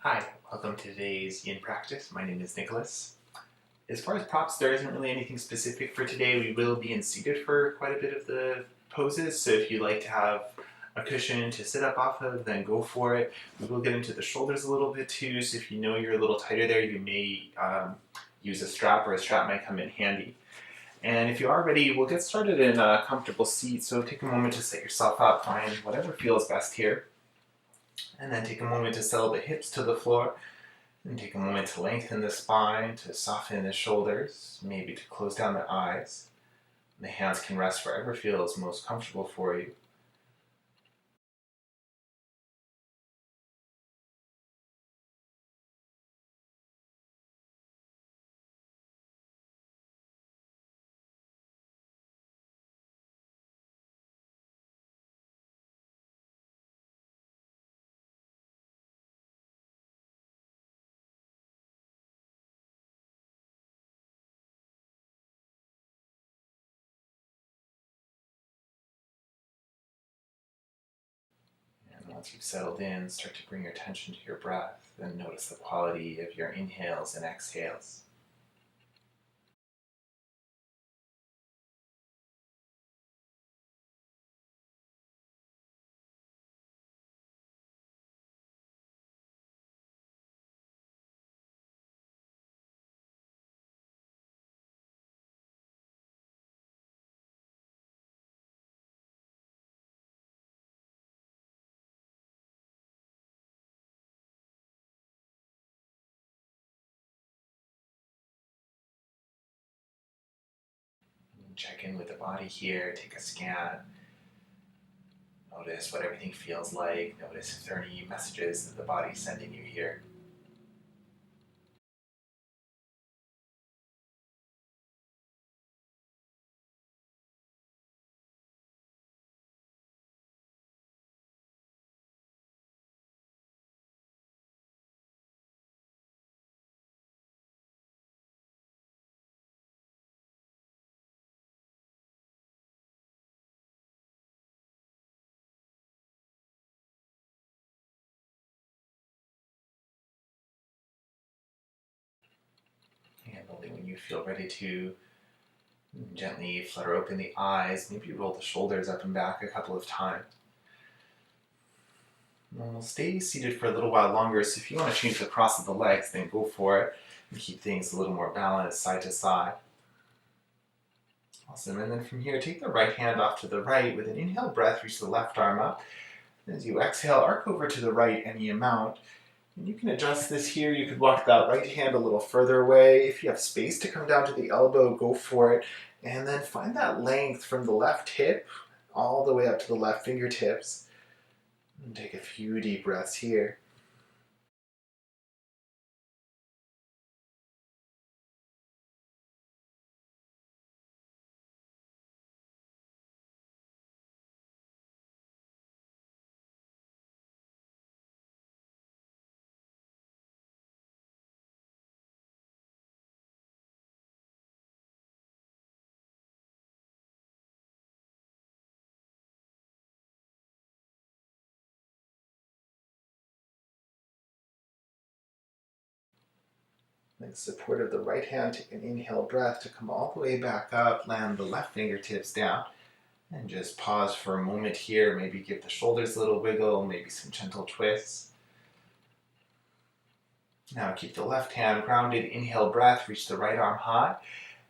Hi, welcome to today's Yin Practice. My name is Nicholas. As far as props, there isn't really anything specific for today. We will be in seated for quite a bit of the poses, so if you like to have a cushion to sit up off of, then go for it. We will get into the shoulders a little bit too, so if you know you're a little tighter there, you may use a strap, or a strap might come in handy. And if you are ready, we'll get started in a comfortable seat, so take a moment to set yourself up, find whatever feels best here. And then take a moment to settle the hips to the floor. And take a moment to lengthen the spine, to soften the shoulders, maybe to close down the eyes. The hands can rest wherever feels most comfortable for you. And once you've settled in, start to bring your attention to your breath and notice the quality of your inhales and exhales. And check in with the body here, take a scan. Notice what everything feels like. Notice if there are any messages that the body's sending you here. And only when you feel ready to, gently flutter open the eyes, maybe roll the shoulders up and back a couple of times. We'll stay seated for a little while longer, so if you want to change the cross of the legs, then go for it and keep things a little more balanced side to side. Awesome, and then from here, take the right hand off to the right. With an inhale breath, reach the left arm up. As you exhale, arc over to the right any amount. And you can adjust this here. You could walk that right hand a little further away. If you have space to come down to the elbow, go for it. And then find that length from the left hip all the way up to the left fingertips. And take a few deep breaths here. With the support of the right hand, take an inhale breath to come all the way back up, land the left fingertips down, and just pause for a moment here. Maybe give the shoulders a little wiggle, maybe some gentle twists. Now keep the left hand grounded, inhale breath, reach the right arm high,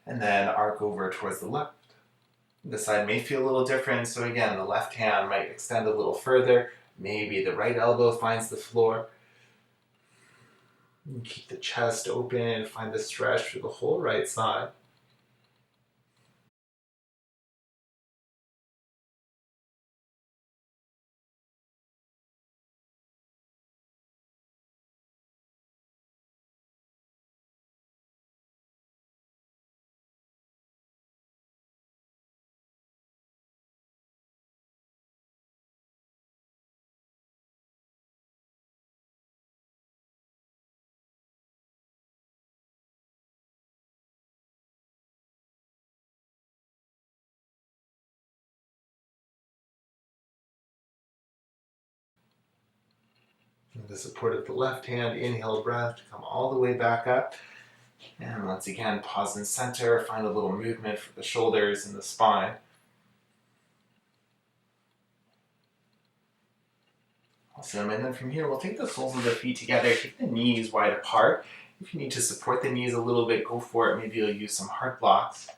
and then arc over towards the left. The side may feel a little different, so again, the left hand might extend a little further, maybe the right elbow finds the floor. And keep the chest open, find the stretch through the whole right side. With the support of the left hand, inhale breath to come all the way back up. And once again, pause in center, find a little movement for the shoulders and the spine. Awesome, and then from here, we'll take the soles of the feet together, keep the knees wide apart. If you need to support the knees a little bit, go for it. Maybe you'll use some heart blocks.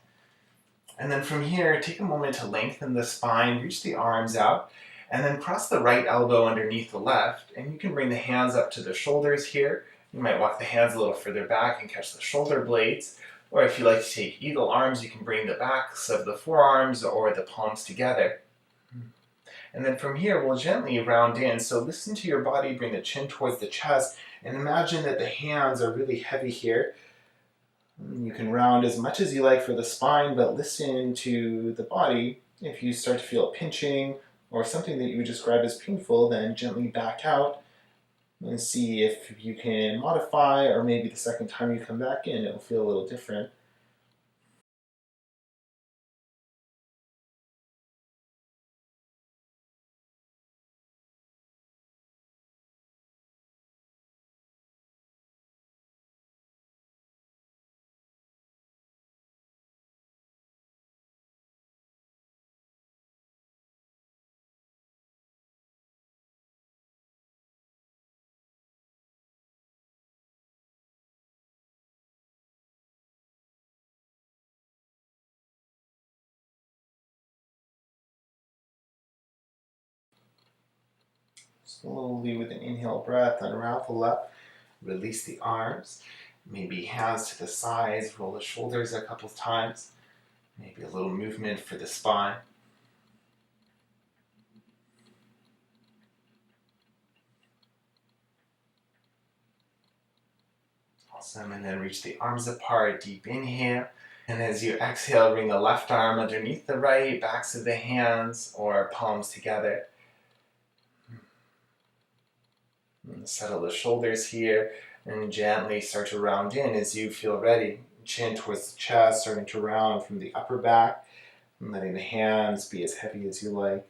And then from here, take a moment to lengthen the spine, reach the arms out, and then cross the right elbow underneath the left, and you can bring the hands up to the shoulders here. You might walk the hands a little further back and catch the shoulder blades, or if you like to take eagle arms, you can bring the backs of the forearms or the palms together. And then from here, we'll gently round in. So listen to your body, bring the chin towards the chest, and imagine that the hands are really heavy here. You can round as much as you like for the spine, but listen to the body. If you start to feel pinching or something that you would describe as painful, then gently back out and see if you can modify, or maybe the second time you come back in, it'll feel a little different. Slowly with an inhale breath, unravel up, release the arms, maybe hands to the sides, roll the shoulders a couple of times, maybe a little movement for the spine. Awesome, and then reach the arms apart, deep inhale. And as you exhale, bring the left arm underneath the right, backs of the hands or palms together. And settle the shoulders here and gently start to round in as you feel ready. Chin towards the chest, starting to round from the upper back, and letting the hands be as heavy as you like.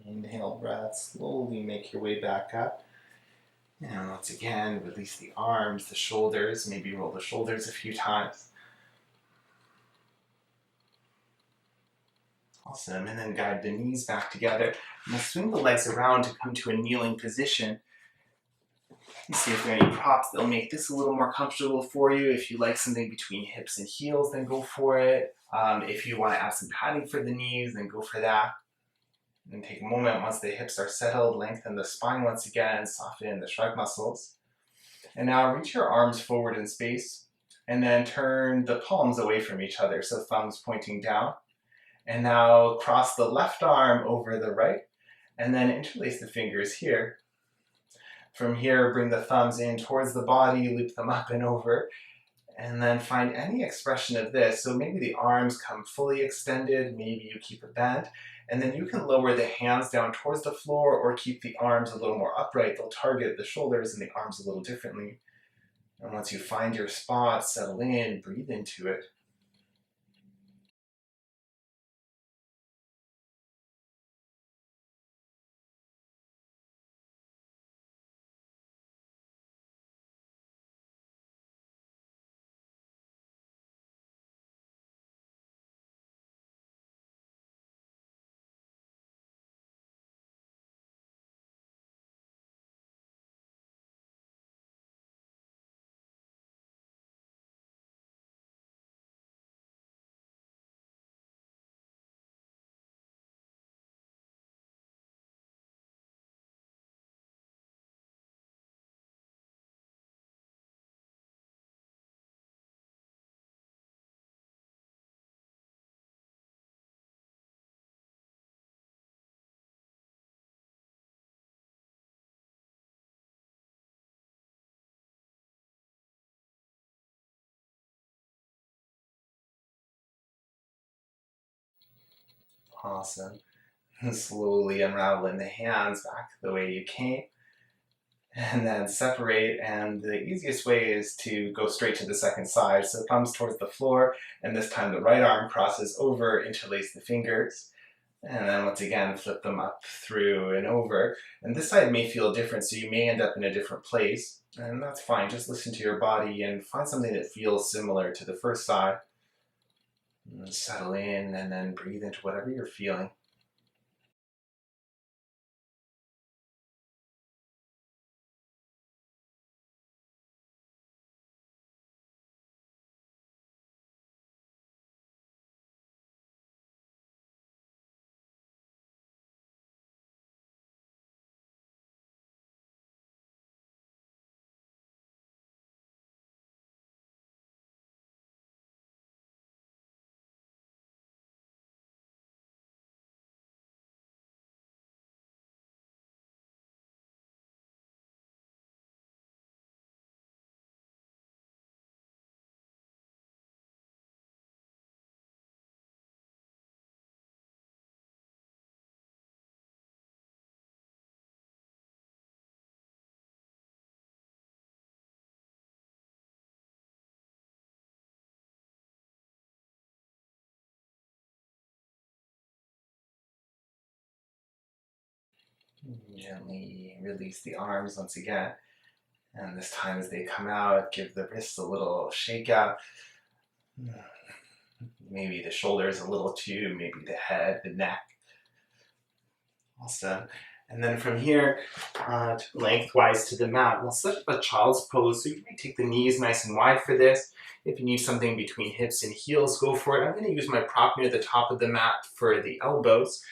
Inhale breath, slowly make your way back up. And once again, release the arms, the shoulders, maybe roll the shoulders a few times. Awesome, and then guide the knees back together. Now swing the legs around to come to a kneeling position. And see if there are any props that'll make this a little more comfortable for you. If you like something between hips and heels, then go for it. If you want to add some padding for the knees, then go for that. And take a moment once the hips are settled, lengthen the spine once again, soften the shrug muscles. And now reach your arms forward in space, and then turn the palms away from each other, so thumbs pointing down. And now cross the left arm over the right, and then interlace the fingers here. From here, bring the thumbs in towards the body, loop them up and over, and then find any expression of this. So maybe the arms come fully extended, maybe you keep it bent, and then you can lower the hands down towards the floor or keep the arms a little more upright. They'll target the shoulders and the arms a little differently. And once you find your spot, settle in, breathe into it. Awesome. Slowly unraveling the hands back the way you came. And then separate, and the easiest way is to go straight to the second side. So thumbs towards the floor, and this time the right arm crosses over, interlace the fingers. And then once again, flip them up, through, and over. And this side may feel different, so you may end up in a different place. And that's fine, just listen to your body and find something that feels similar to the first side. And settle in, and then breathe into whatever you're feeling. Gently release the arms once again. And this time as they come out, give the wrists a little shake out. Maybe the shoulders a little too, maybe the head, the neck. Awesome. And then from here, lengthwise to the mat, we'll set up a child's pose. So you may take the knees nice and wide for this. If you need something between hips and heels, go for it. I'm going to use my prop near the top of the mat for the elbows.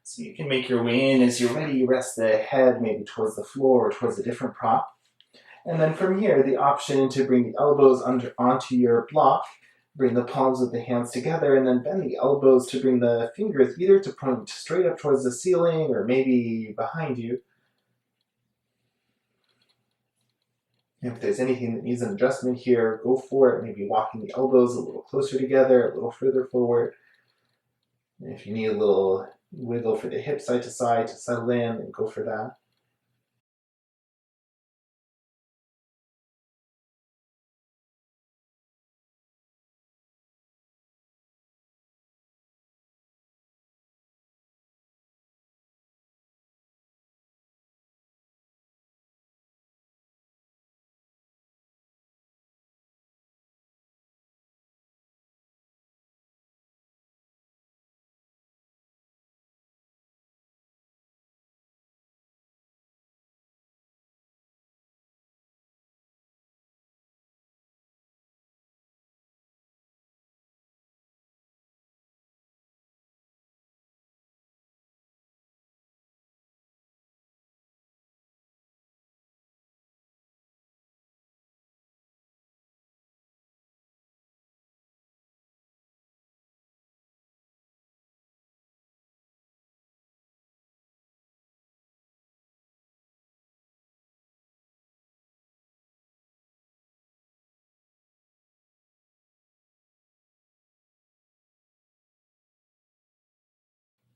So you can make your way in. As you're ready, rest the head maybe towards the floor or towards a different prop. And then from here, the option to bring the elbows onto your block. Bring the palms of the hands together, and then bend the elbows to bring the fingers either to point straight up towards the ceiling or maybe behind you. If there's anything that needs an adjustment here, go for it. Maybe walking the elbows a little closer together, a little further forward. And if you need a little wiggle for the hip side to settle in, then go for that.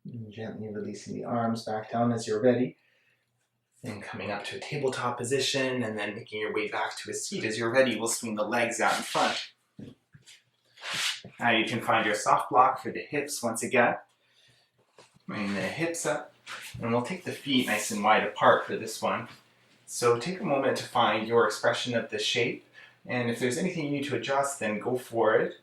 And gently releasing the arms back down as you're ready. And coming up to a tabletop position, and then making your way back to a seat. As you're ready, we'll swing the legs out in front. Now you can find your soft block for the hips once again. Bring the hips up, and we'll take the feet nice and wide apart for this one. So take a moment to find your expression of the shape, and if there's anything you need to adjust, then go for it.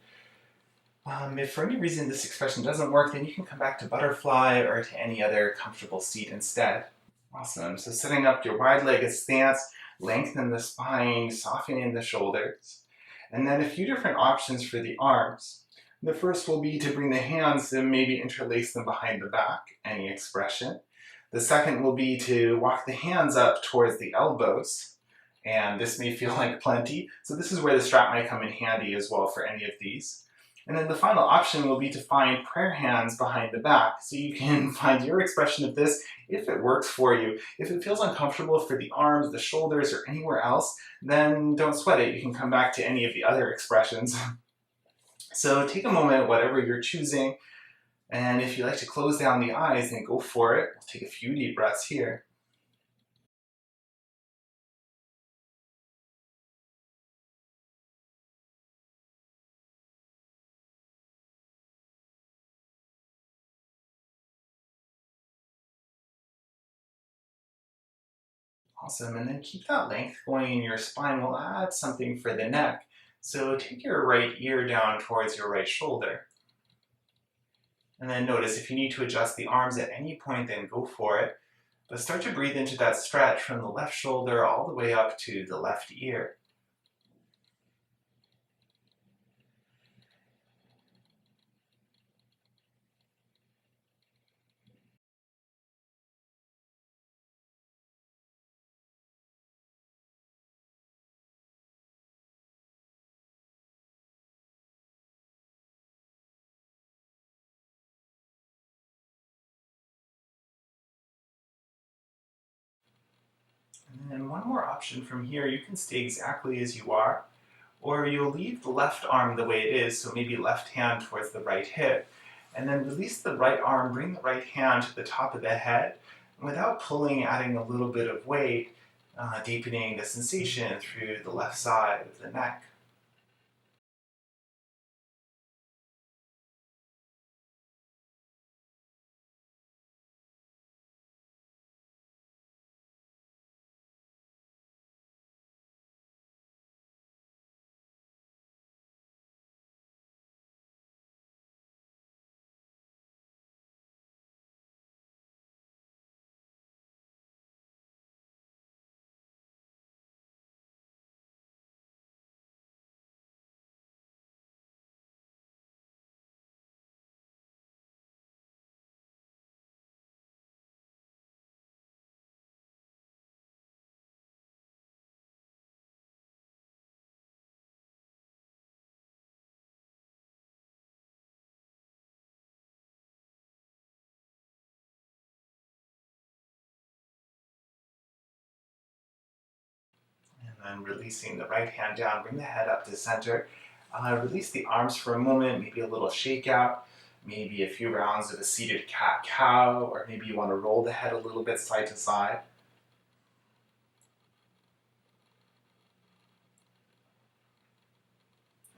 If for any reason this expression doesn't work, then you can come back to butterfly or to any other comfortable seat instead. Awesome. So setting up your wide-legged stance, lengthen the spine, softening the shoulders. And then a few different options for the arms. The first will be to bring the hands and maybe interlace them behind the back, any expression. The second will be to walk the hands up towards the elbows. And this may feel like plenty. So this is where the strap might come in handy as well for any of these. And then the final option will be to find prayer hands behind the back. So you can find your expression of this if it works for you. If it feels uncomfortable for the arms, the shoulders, or anywhere else, then don't sweat it. You can come back to any of the other expressions. So take a moment, whatever you're choosing, And if you like to close down the eyes, then go for it. We'll take a few deep breaths here. Awesome, and then keep that length going in your spine. We'll add something for the neck. So take your right ear down towards your right shoulder. And then notice if you need to adjust the arms at any point, then go for it. But start to breathe into that stretch from the left shoulder all the way up to the left ear. And then one more option from here, you can stay exactly as you are, or you'll leave the left arm the way it is, so maybe left hand towards the right hip, and then release the right arm, bring the right hand to the top of the head, and without pulling, adding a little bit of weight, deepening the sensation through the left side of the neck. And then releasing the right hand down, bring the head up to center. Release the arms for a moment, maybe a little shake out, maybe a few rounds of a seated cat-cow, or maybe you want to roll the head a little bit side to side.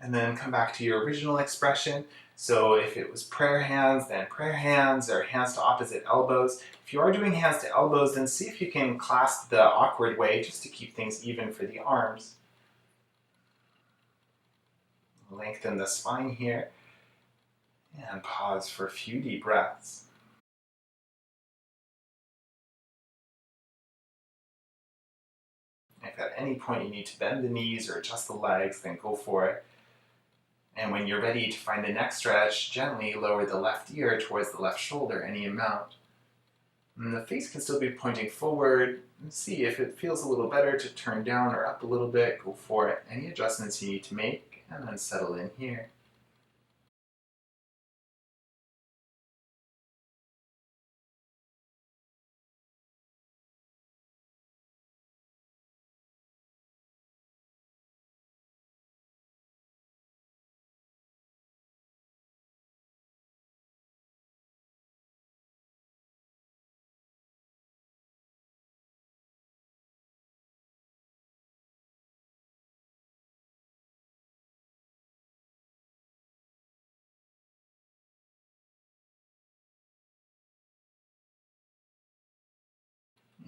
And then come back to your original expression. So if it was prayer hands, then prayer hands, or hands to opposite elbows. If you are doing hands to elbows, then see if you can clasp the awkward way just to keep things even for the arms. Lengthen the spine here, and pause for a few deep breaths. If at any point you need to bend the knees or adjust the legs, then go for it. And when you're ready to find the next stretch, gently lower the left ear towards the left shoulder, any amount. And the face can still be pointing forward. See if it feels a little better to turn down or up a little bit, go for it. Any adjustments you need to make, and then settle in here.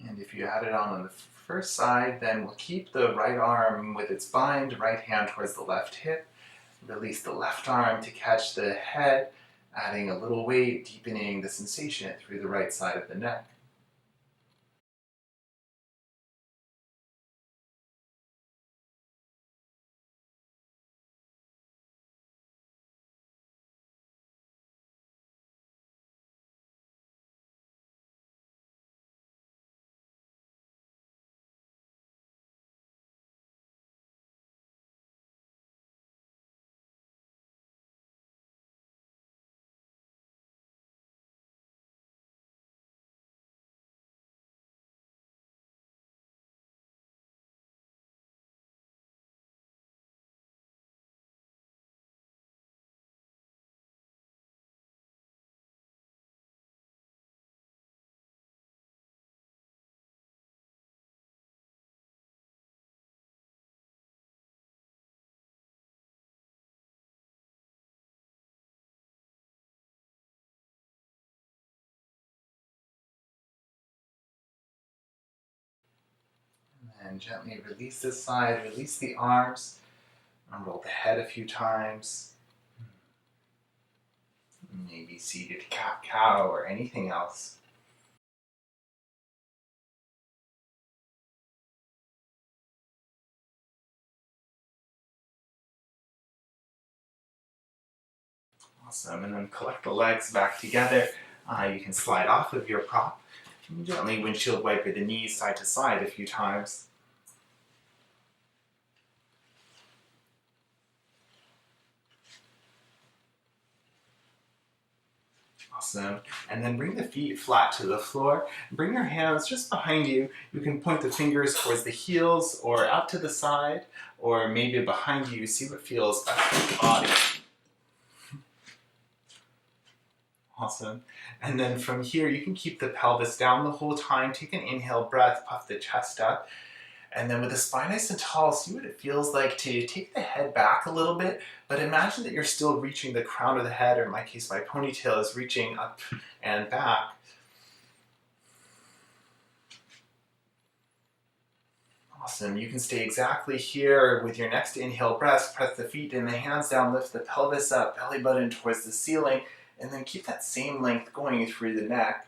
And if you had it on the first side, then we'll keep the right arm with its bind, right hand towards the left hip. Release the left arm to catch the head, adding a little weight, deepening the sensation through the right side of the neck. And gently release this side, release the arms, and roll the head a few times. Maybe seated cat-cow or anything else. Awesome, and then collect the legs back together. You can slide off of your prop. And gently windshield wiper the knees side to side a few times. Awesome. And then bring the feet flat to the floor. Bring your hands just behind you. You can point the fingers towards the heels or out to the side or maybe behind you. See what feels best for the body. Awesome. And then from here, you can keep the pelvis down the whole time. Take an inhale breath, puff the chest up. And then with the spine nice and tall, see what it feels like to take the head back a little bit, but imagine that you're still reaching the crown of the head, or in my case, my ponytail is reaching up and back. Awesome. You can stay exactly here with your next inhale breath. Press the feet and the hands down, lift the pelvis up, belly button towards the ceiling, and then keep that same length going through the neck.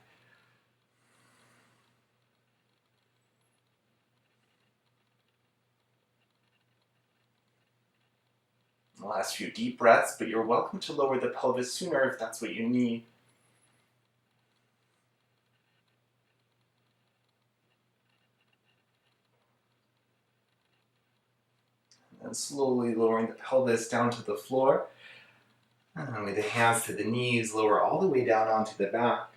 The last few deep breaths, but you're welcome to lower the pelvis sooner if that's what you need. And slowly lowering the pelvis down to the floor. And with the hands to the knees, lower all the way down onto the back.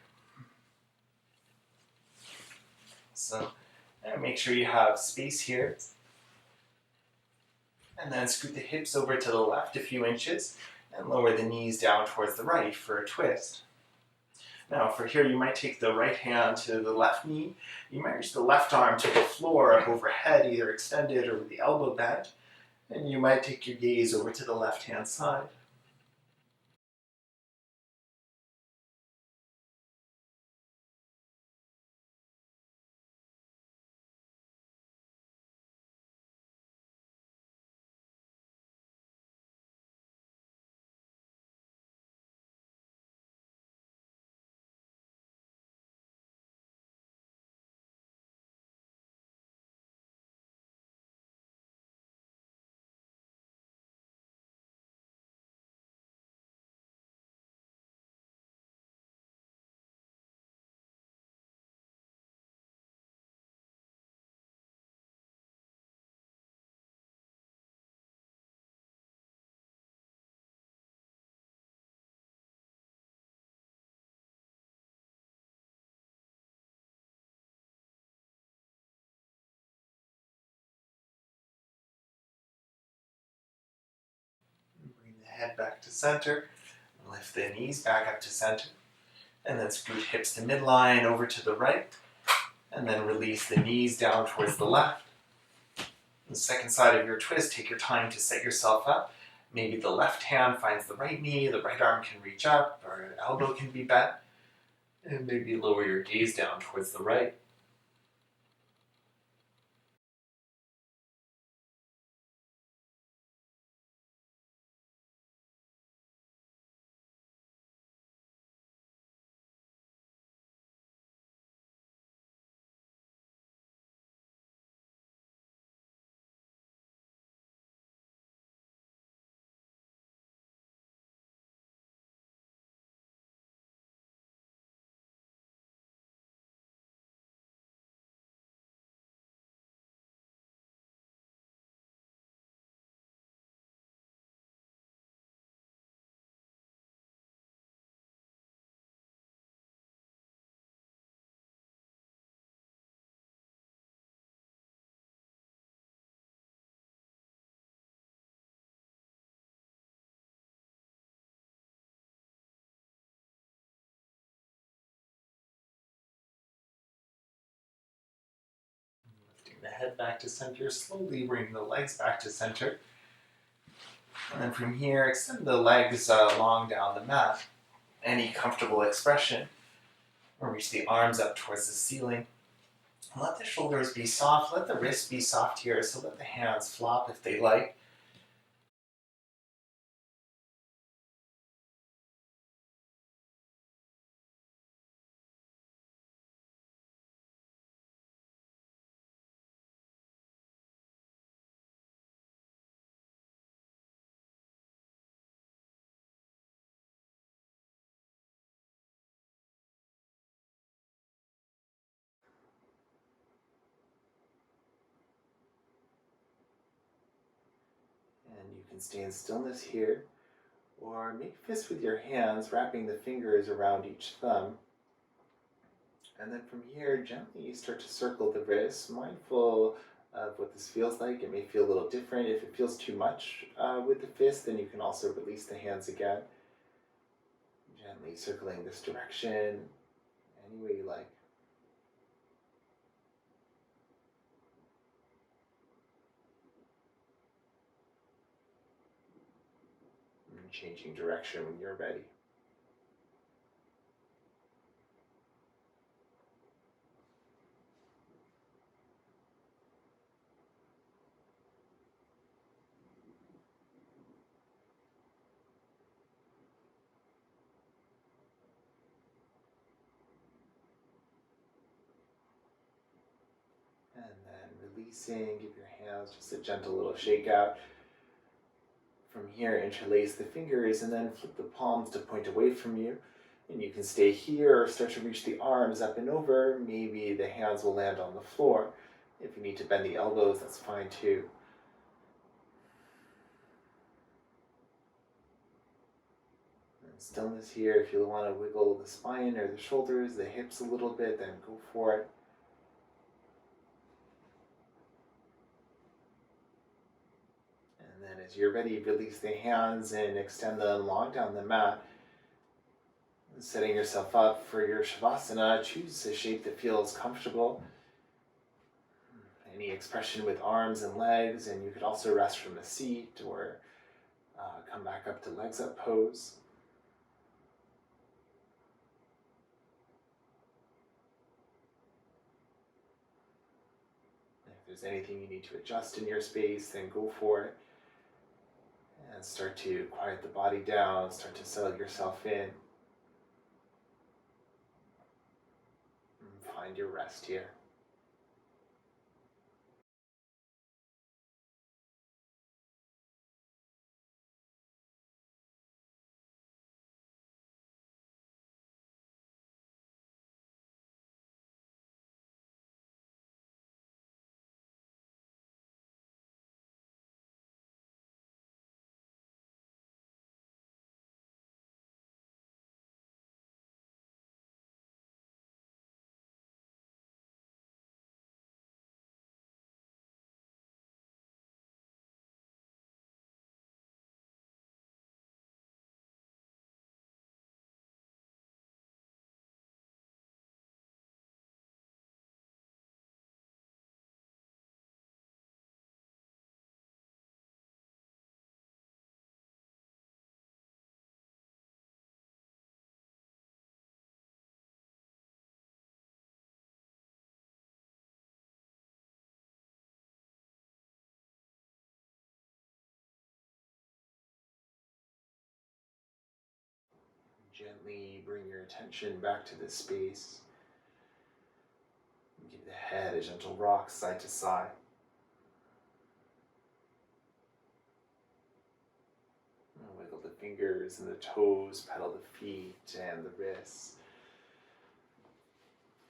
So make sure you have space here. And then scoot the hips over to the left a few inches and lower the knees down towards the right for a twist. Now for here, you might take the right hand to the left knee. You might reach the left arm to the floor overhead, either extended or with the elbow bent. And you might take your gaze over to the left-hand side. Bring the head back to center. Lift the knees back up to center. And then scoot hips to midline over to the right. And then release the knees down towards the left. The second side of your twist, take your time to set yourself up. Maybe the left hand finds the right knee, the right arm can reach up, or an elbow can be bent. And maybe lower your gaze down towards the right. Lifting the head back to center, slowly bring the legs back to center. And then from here, extend the legs long down the mat. Any comfortable expression. Or reach the arms up towards the ceiling. Let the shoulders be soft, let the wrists be soft here, so let the hands flop if they like. And you can stay in stillness here, or make fists with your hands, wrapping the fingers around each thumb. And then from here, gently start to circle the wrists, mindful of what this feels like. It may feel a little different. If it feels too much with the fist, then you can also release the hands again. Gently circling this direction, any way you like. And changing direction when you're ready. And then releasing, give your hands just a gentle little shake out. From here, interlace the fingers and then flip the palms to point away from you. And you can stay here or start to reach the arms up and over. Maybe the hands will land on the floor. If you need to bend the elbows, that's fine too. And stillness here. If you want to wiggle the spine or the shoulders, the hips a little bit, then go for it. And then as you're ready, release the hands and extend them long down the mat. Setting yourself up for your Shavasana, choose a shape that feels comfortable. Any expression with arms and legs, and you could also rest from a seat or come back up to legs up pose. If there's anything you need to adjust in your space, then go for it. And start to quiet the body down, start to settle yourself in. And find your rest here. Gently bring your attention back to this space. Give the head a gentle rock side to side. Wiggle the fingers and the toes, pedal the feet and the wrists.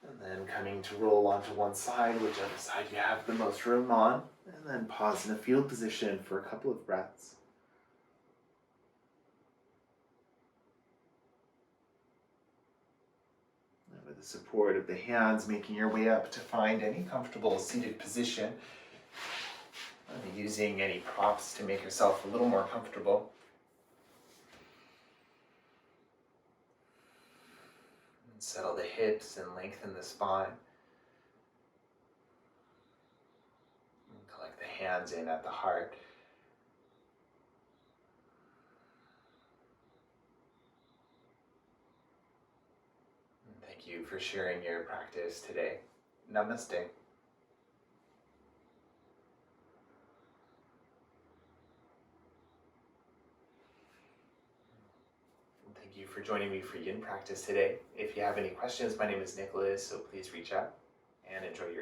And then coming to roll onto one side, whichever side you have the most room on. And then pause in a field position for a couple of breaths. And with the support of the hands, making your way up to find any comfortable seated position. Using any props to make yourself a little more comfortable. And settle the hips and lengthen the spine. And collect the hands in at the heart. And thank you for sharing your practice today. Namaste. Thank you for joining me for yin practice today. If you have any questions, my name is Nicholas, so please reach out and enjoy your